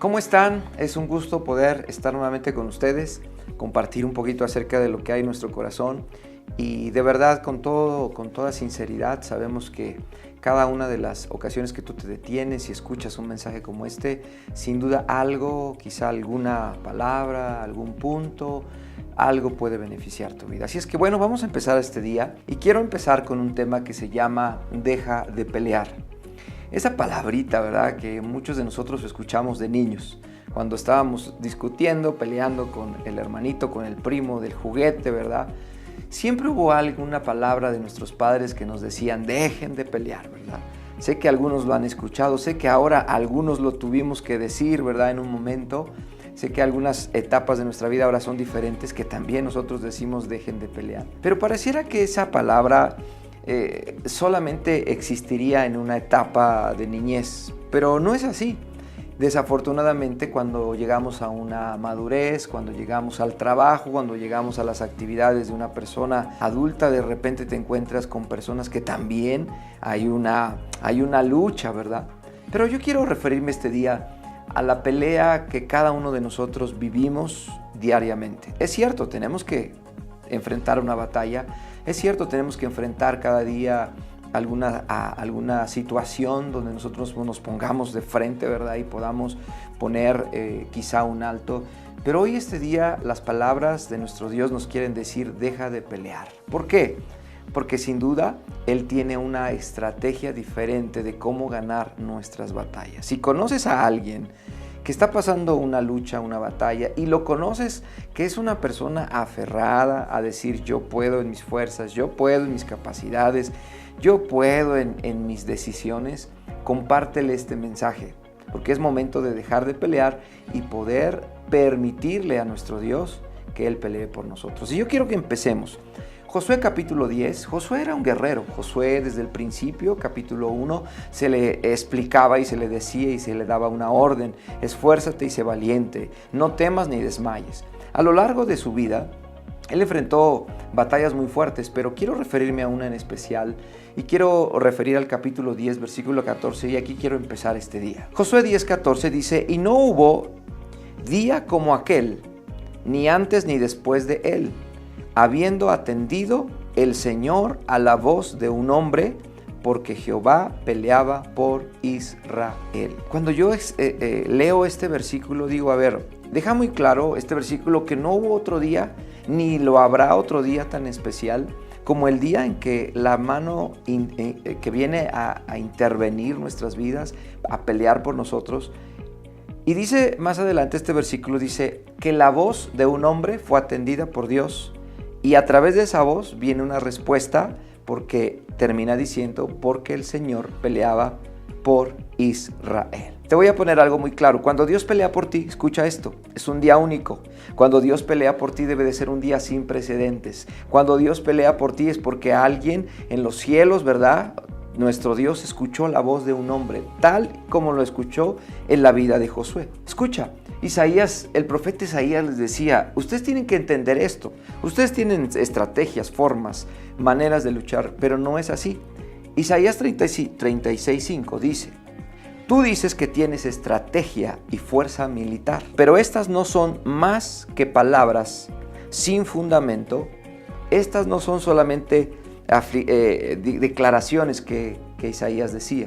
¿Cómo están? Es un gusto poder estar nuevamente con ustedes, compartir un poquito acerca de lo que hay en nuestro corazón y de verdad con toda sinceridad sabemos que cada una de las ocasiones que tú te detienes y escuchas un mensaje como este, sin duda algo, quizá alguna palabra, algún punto, algo puede beneficiar tu vida. Así es que bueno, vamos a empezar este día y quiero empezar con un tema que se llama deja de pelear. Esa palabrita, ¿verdad?, que muchos de nosotros escuchamos de niños, cuando estábamos discutiendo, peleando con el hermanito, con el primo del juguete, ¿verdad? Siempre hubo alguna palabra de nuestros padres que nos decían, dejen de pelear, ¿verdad? Sé que algunos lo han escuchado, sé que ahora algunos lo tuvimos que decir, ¿verdad?, en un momento. Sé que algunas etapas de nuestra vida ahora son diferentes, que también nosotros decimos, dejen de pelear. Pero pareciera que esa palabra solamente existiría en una etapa de niñez, pero no es así. Desafortunadamente, cuando llegamos a una madurez, cuando llegamos al trabajo, cuando llegamos a las actividades de una persona adulta, de repente te encuentras con personas que también hay una lucha, ¿verdad? Pero yo quiero referirme este día a la pelea que cada uno de nosotros vivimos diariamente. Es cierto, tenemos que enfrentar una batalla. Es cierto, tenemos que enfrentar cada día alguna situación donde nosotros nos pongamos de frente, ¿verdad? Y podamos poner quizá un alto. Pero hoy este día las palabras de nuestro Dios nos quieren decir, deja de pelear. ¿Por qué? Porque sin duda Él tiene una estrategia diferente de cómo ganar nuestras batallas. Si conoces a alguien que está pasando una lucha, una batalla, y lo conoces que es una persona aferrada a decir yo puedo en mis fuerzas, yo puedo en mis capacidades, yo puedo en mis decisiones, compártele este mensaje, porque es momento de dejar de pelear y poder permitirle a nuestro Dios que Él pelee por nosotros. Y yo quiero que empecemos. Josué capítulo 10, Josué era un guerrero. Josué desde el principio, capítulo 1, se le explicaba y se le decía y se le daba una orden: esfuérzate y sé valiente, no temas ni desmayes. A lo largo de su vida, él enfrentó batallas muy fuertes, pero quiero referirme a una en especial y quiero referir al capítulo 10, versículo 14, y aquí quiero empezar este día. Josué 10, 14 dice, y no hubo día como aquel, ni antes ni después de él, habiendo atendido el Señor a la voz de un hombre, porque Jehová peleaba por Israel. Cuando yo leo este versículo, digo, a ver, deja muy claro este versículo que no hubo otro día, ni lo habrá otro día tan especial como el día en que la mano que viene a intervenir nuestras vidas, a pelear por nosotros. Y dice más adelante este versículo, dice que la voz de un hombre fue atendida por Dios. Y a través de esa voz viene una respuesta, porque termina diciendo, porque el Señor peleaba por Israel. Te voy a poner algo muy claro. Cuando Dios pelea por ti, escucha esto, es un día único. Cuando Dios pelea por ti debe de ser un día sin precedentes. Cuando Dios pelea por ti es porque alguien en los cielos, ¿verdad?, nuestro Dios escuchó la voz de un hombre, tal como lo escuchó en la vida de Josué. Escucha, el profeta Isaías les decía, ustedes tienen que entender esto, ustedes tienen estrategias, formas, maneras de luchar, pero no es así. Isaías 36:5 dice, tú dices que tienes estrategia y fuerza militar, pero estas no son más que palabras sin fundamento, estas no son solamente declaraciones que Isaías decía.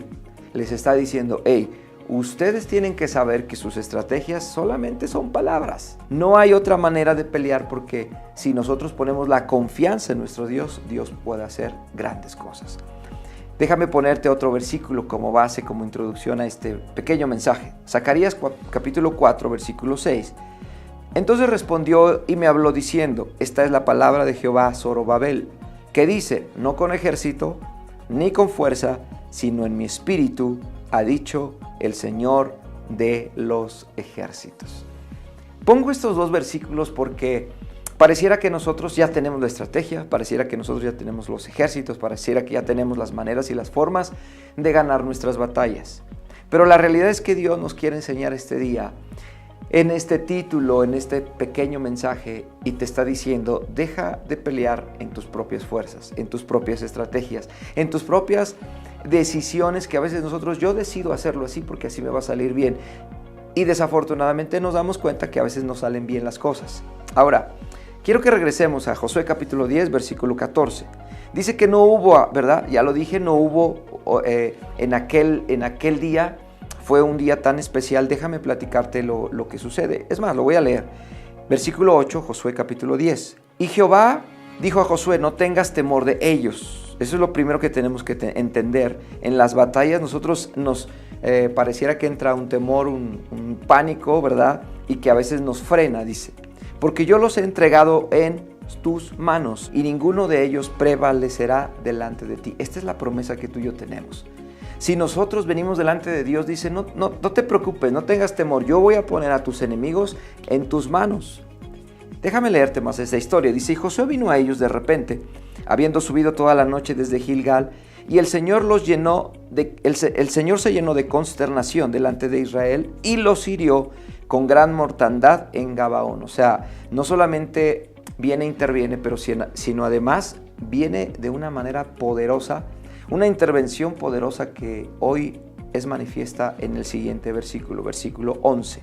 Les está diciendo, hey, ustedes tienen que saber que sus estrategias solamente son palabras. No hay otra manera de pelear, porque si nosotros ponemos la confianza en nuestro Dios, Dios puede hacer grandes cosas. Déjame ponerte otro versículo como base, como introducción a este pequeño mensaje. Zacarías capítulo 4, versículo 6. Entonces respondió y me habló diciendo, esta es la palabra de Jehová a Zorobabel, que dice, no con ejército, ni con fuerza, sino en mi espíritu, ha dicho el Señor de los ejércitos. Pongo estos dos versículos porque pareciera que nosotros ya tenemos la estrategia, pareciera que nosotros ya tenemos los ejércitos, pareciera que ya tenemos las maneras y las formas de ganar nuestras batallas. Pero la realidad es que Dios nos quiere enseñar este día, en este título, en este pequeño mensaje, y te está diciendo, deja de pelear en tus propias fuerzas, en tus propias estrategias, en tus propias decisiones que a veces yo decido hacerlo así porque así me va a salir bien. Y desafortunadamente nos damos cuenta que a veces no salen bien las cosas. Ahora, quiero que regresemos a Josué capítulo 10, versículo 14. Dice que no hubo, ¿verdad? Ya lo dije, no hubo en aquel día, fue un día tan especial. Déjame platicarte lo que sucede. Es más, lo voy a leer. Versículo 8, Josué capítulo 10. Y Jehová dijo a Josué, no tengas temor de ellos. Eso es lo primero que tenemos que entender. En las batallas nosotros nos pareciera que entra un temor, un pánico, ¿verdad? Y que a veces nos frena, dice. Porque yo los he entregado en tus manos y ninguno de ellos prevalecerá delante de ti. Esta es la promesa que tú y yo tenemos. Si nosotros venimos delante de Dios, dice, no te preocupes, no tengas temor, yo voy a poner a tus enemigos en tus manos. Déjame leerte más esa historia. Dice, y Josué vino a ellos de repente, habiendo subido toda la noche desde Gilgal, y el Señor el Señor se llenó de consternación delante de Israel y los hirió con gran mortandad en Gabaón. O sea, no solamente viene e interviene, pero sino además viene de una manera poderosa, una intervención poderosa que hoy es manifiesta en el siguiente versículo 11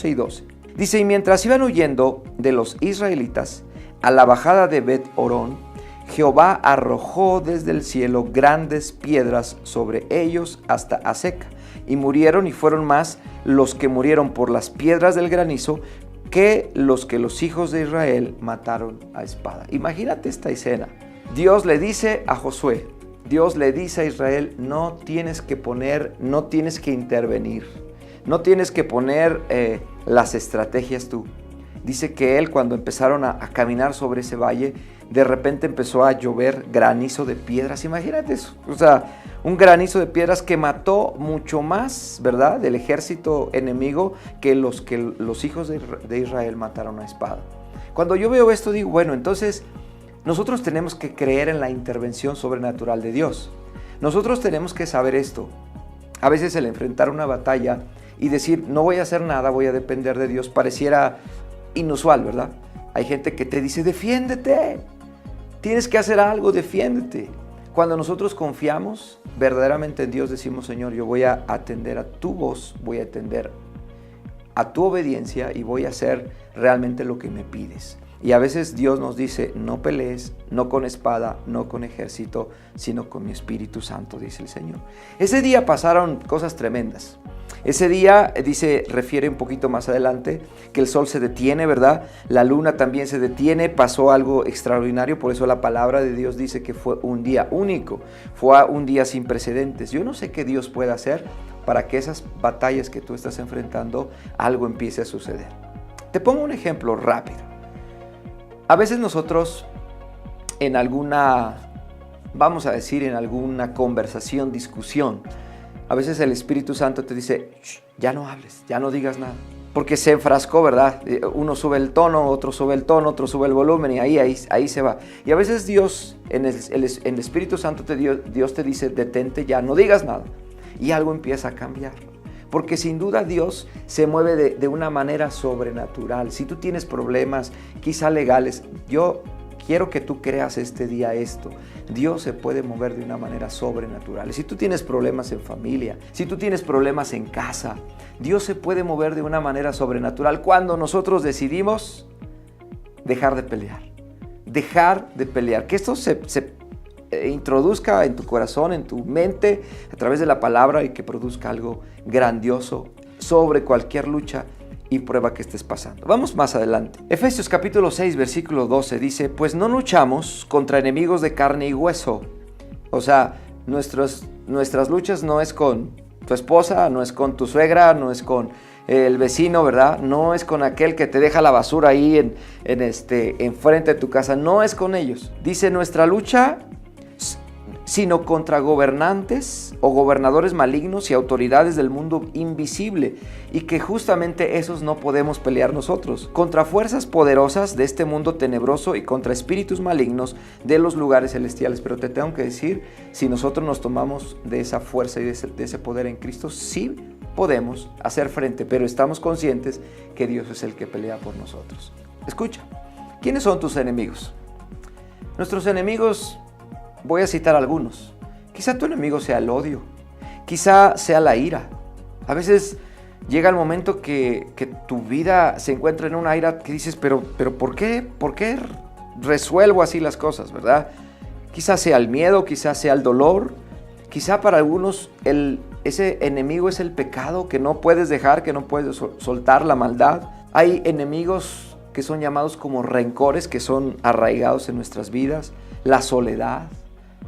y 12. Dice, y mientras iban huyendo de los israelitas a la bajada de Bet-Horón, Jehová arrojó desde el cielo grandes piedras sobre ellos hasta Azeca, y murieron y fueron más los que murieron por las piedras del granizo que los hijos de Israel mataron a espada. Imagínate esta escena. Dios le dice a Josué, Dios le dice a Israel, no tienes que intervenir, no tienes que poner las estrategias tú. Dice que él, cuando empezaron a caminar sobre ese valle, de repente empezó a llover granizo de piedras. Imagínate eso, o sea, un granizo de piedras que mató mucho más, ¿verdad?, del ejército enemigo que los hijos de Israel mataron a espada. Cuando yo veo esto digo, bueno, entonces nosotros tenemos que creer en la intervención sobrenatural de Dios. Nosotros tenemos que saber esto. A veces el enfrentar una batalla y decir, no voy a hacer nada, voy a depender de Dios, pareciera inusual, ¿verdad? Hay gente que te dice, defiéndete, tienes que hacer algo, defiéndete. Cuando nosotros confiamos verdaderamente en Dios, decimos, Señor, yo voy a atender a tu voz, voy a atender a tu obediencia y voy a hacer realmente lo que me pides. Y a veces Dios nos dice, no pelees, no con espada, no con ejército, sino con mi Espíritu Santo, dice el Señor. Ese día pasaron cosas tremendas. Ese día, refiere un poquito más adelante, que el sol se detiene, ¿verdad? La luna también se detiene, pasó algo extraordinario, por eso la palabra de Dios dice que fue un día único, fue un día sin precedentes. Yo no sé qué Dios puede hacer para que esas batallas que tú estás enfrentando, algo empiece a suceder. Te pongo un ejemplo rápido. A veces nosotros en alguna conversación, discusión, a veces el Espíritu Santo te dice, ya no hables, ya no digas nada. Porque se enfrascó, ¿verdad? Uno sube el tono, otro sube el tono, otro sube el volumen y ahí se va. Y a veces Dios, en el Espíritu Santo, Dios te dice, detente ya, no digas nada. Y algo empieza a cambiar. Porque sin duda Dios se mueve de una manera sobrenatural. Si tú tienes problemas, quizá legales, yo quiero que tú creas este día esto. Dios se puede mover de una manera sobrenatural. Si tú tienes problemas en familia, si tú tienes problemas en casa, Dios se puede mover de una manera sobrenatural cuando nosotros decidimos dejar de pelear. Dejar de pelear. Que esto se introduzca en tu corazón, en tu mente, a través de la palabra y que produzca algo grandioso sobre cualquier lucha y prueba que estés pasando. Vamos más adelante. Efesios capítulo 6, versículo 12 dice, pues no luchamos contra enemigos de carne y hueso. O sea, nuestras luchas no es con tu esposa, no es con tu suegra, no es con el vecino, ¿verdad? No es con aquel que te deja la basura ahí enfrente de tu casa, no es con ellos. Dice, nuestra lucha sino contra gobernantes o gobernadores malignos y autoridades del mundo invisible, y que justamente esos no podemos pelear nosotros, contra fuerzas poderosas de este mundo tenebroso y contra espíritus malignos de los lugares celestiales. Pero te tengo que decir, si nosotros nos tomamos de esa fuerza y de ese poder en Cristo, sí podemos hacer frente, pero estamos conscientes que Dios es el que pelea por nosotros. Escucha, ¿quiénes son tus enemigos? Nuestros enemigos, voy a citar algunos. Quizá tu enemigo sea el odio, quizá sea la ira. A veces Llega el momento que tu vida se encuentra en una ira que dices, pero ¿por qué? ¿Por qué resuelvo así las cosas, verdad? Quizás sea el miedo, quizás sea el dolor, quizá para algunos ese enemigo es el pecado que no puedes dejar, que no puedes soltar, la maldad. Hay enemigos que son llamados como rencores, que son arraigados en nuestras vidas, la soledad.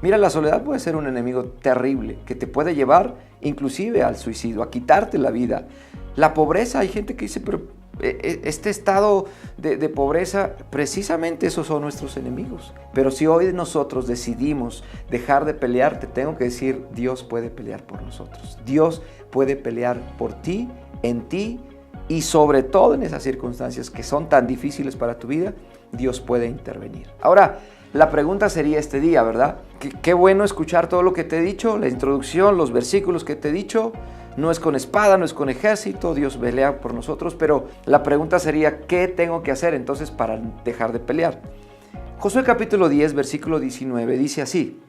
Mira, la soledad puede ser un enemigo terrible que te puede llevar inclusive al suicidio, a quitarte la vida. La pobreza, hay gente que dice, pero este estado de pobreza, precisamente esos son nuestros enemigos. Pero si hoy nosotros decidimos dejar de pelear, te tengo que decir, Dios puede pelear por nosotros. Dios puede pelear por ti, en ti, y sobre todo en esas circunstancias que son tan difíciles para tu vida, Dios puede intervenir. Ahora, la pregunta sería este día, ¿verdad? Qué bueno escuchar todo lo que te he dicho, la introducción, los versículos que te he dicho. No es con espada, no es con ejército, Dios pelea por nosotros, pero la pregunta sería, ¿qué tengo que hacer entonces para dejar de pelear? Josué capítulo 10, versículo 19 dice así: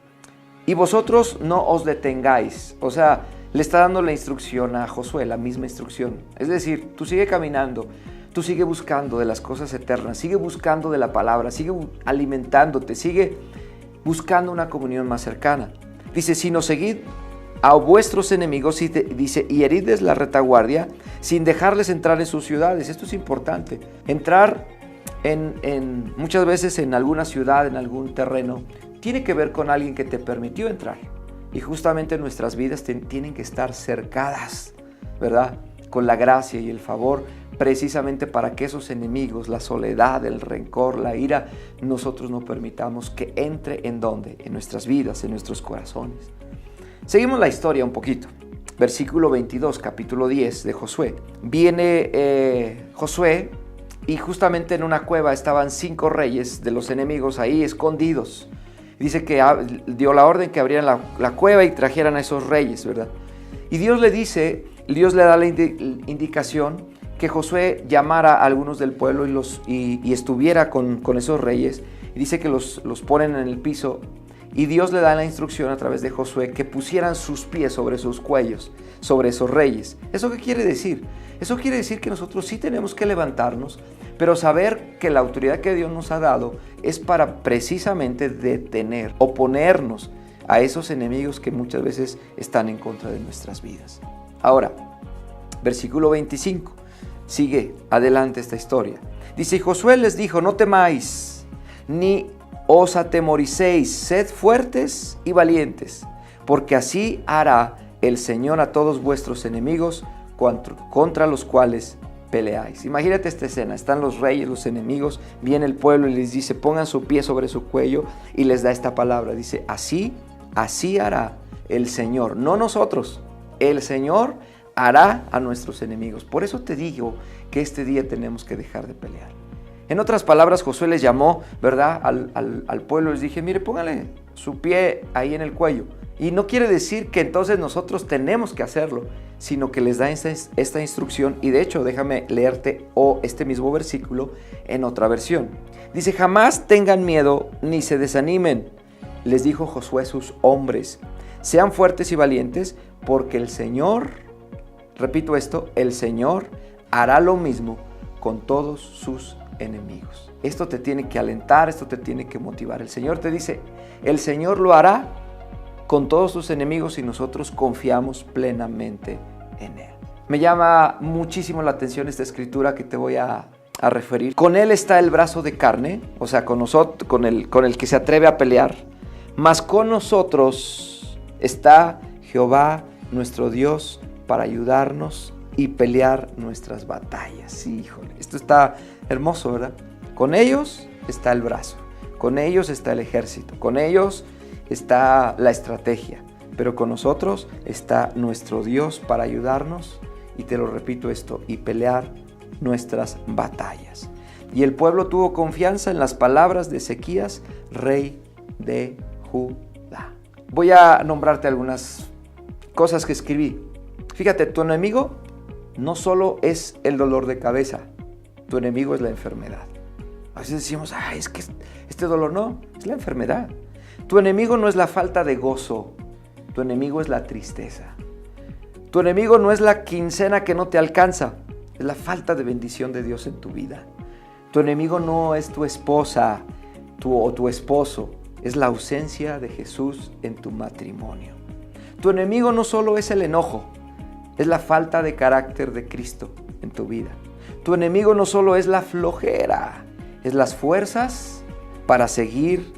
y vosotros no os detengáis. O sea, le está dando la instrucción a Josué, la misma instrucción. Es decir, tú sigue caminando, tú sigue buscando de las cosas eternas, sigue buscando de la palabra, sigue alimentándote, sigue buscando una comunión más cercana. Dice, sino seguid a vuestros enemigos, dice, y heridles la retaguardia sin dejarles entrar en sus ciudades. Esto es importante. Entrar muchas veces en alguna ciudad, en algún terreno, tiene que ver con alguien que te permitió entrar. Y justamente nuestras vidas tienen que estar cercadas, ¿verdad? Con la gracia y el favor, precisamente para que esos enemigos, la soledad, el rencor, la ira, nosotros no permitamos que entre ¿en dónde? En nuestras vidas, en nuestros corazones. Seguimos la historia un poquito. Versículo 22, capítulo 10 de Josué. Viene Josué y justamente en una cueva estaban 5 reyes de los enemigos ahí escondidos. Dice que dio la orden que abrieran la cueva y trajeran a esos reyes, ¿verdad? Y Dios le da la indicación que Josué llamara a algunos del pueblo y estuviera con esos reyes. Y dice que los ponen en el piso. Y Dios le da la instrucción a través de Josué que pusieran sus pies sobre sus cuellos, sobre esos reyes. ¿Eso qué quiere decir? Eso quiere decir que nosotros sí tenemos que levantarnos, pero saber que la autoridad que Dios nos ha dado es para precisamente detener, oponernos a esos enemigos que muchas veces están en contra de nuestras vidas. Ahora, versículo 25, sigue adelante esta historia. Dice, Josué les dijo, no temáis, ni os atemoricéis, sed fuertes y valientes, porque así hará el Señor a todos vuestros enemigos contra los cuales peleáis. Imagínate esta escena, están los reyes, los enemigos, viene el pueblo y les dice, pongan su pie sobre su cuello y les da esta palabra, dice, así hará el Señor, no nosotros, el Señor hará a nuestros enemigos. Por eso te digo que este día tenemos que dejar de pelear. En otras palabras, Josué les llamó, ¿verdad? Al pueblo les dije, mire, póngale su pie ahí en el cuello. Y no quiere decir que entonces nosotros tenemos que hacerlo, sino que les da esta instrucción. Y de hecho, déjame leerte este mismo versículo en otra versión. Dice, jamás tengan miedo ni se desanimen, les dijo Josué a sus hombres. Sean fuertes y valientes, porque el Señor, repito esto, el Señor hará lo mismo con todos sus enemigos. Esto te tiene que alentar, esto te tiene que motivar. El Señor te dice, el Señor lo hará con todos sus enemigos y nosotros confiamos plenamente en Él. Me llama muchísimo la atención esta escritura que te voy a referir. Con Él está el brazo de carne, o sea, con nosotros, con el que se atreve a pelear, mas con nosotros está Jehová, nuestro Dios, para ayudarnos y pelear nuestras batallas. Sí, híjole, esto está hermoso, ¿verdad? Con ellos está el brazo, con ellos está el ejército, con ellos está la estrategia, pero con nosotros está nuestro Dios para ayudarnos, y te lo repito esto, y pelear nuestras batallas. Y el pueblo tuvo confianza en las palabras de Ezequías, rey de Judá. Voy a nombrarte algunas cosas que escribí. Fíjate, tu enemigo no solo es el dolor de cabeza, tu enemigo es la enfermedad. A veces decimos, es que este dolor no, es la enfermedad. Tu enemigo no es la falta de gozo, tu enemigo es la tristeza. Tu enemigo no es la quincena que no te alcanza, es la falta de bendición de Dios en tu vida. Tu enemigo no es tu esposa o tu esposo, es la ausencia de Jesús en tu matrimonio. Tu enemigo no solo es el enojo, es la falta de carácter de Cristo en tu vida. Tu enemigo no solo es la flojera, es las fuerzas para seguir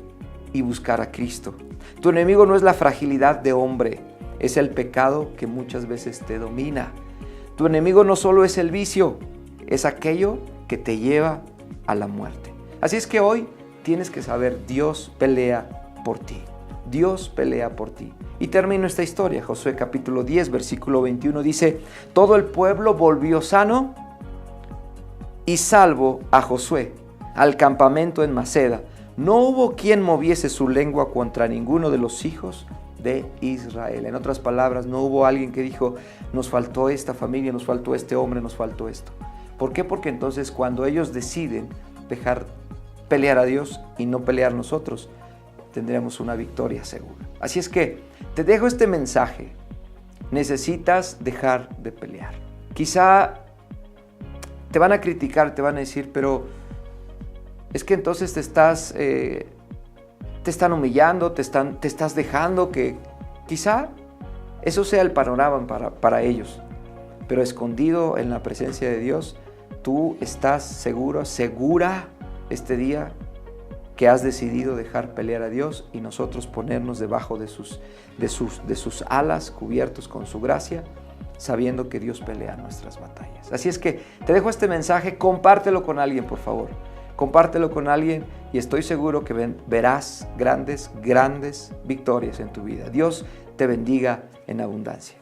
y buscar a Cristo. Tu enemigo no es la fragilidad de hombre, es el pecado que muchas veces te domina. Tu enemigo no solo es el vicio, es aquello que te lleva a la muerte. Así es que hoy tienes que saber, Dios pelea por ti. Dios pelea por ti. Y termino esta historia. Josué capítulo 10, versículo 21 dice: todo el pueblo volvió sano y salvo a Josué al campamento en Maceda. No hubo quien moviese su lengua contra ninguno de los hijos de Israel. En otras palabras, no hubo alguien que dijo: nos faltó esta familia, nos faltó este hombre, nos faltó esto. ¿Por qué? Porque entonces cuando ellos deciden dejar pelear a Dios y no pelear nosotros, tendremos una victoria segura. Así es que te dejo este mensaje. Necesitas dejar de pelear. Quizá te van a criticar, te van a decir, pero es que entonces te están humillando, te estás dejando que quizá eso sea el panorama para ellos. Pero escondido en la presencia de Dios, tú estás segura este día que has decidido dejar pelear a Dios y nosotros ponernos debajo de sus alas, cubiertos con su gracia, sabiendo que Dios pelea nuestras batallas. Así es que te dejo este mensaje, compártelo con alguien, por favor. Compártelo con alguien y estoy seguro que verás grandes victorias en tu vida. Dios te bendiga en abundancia.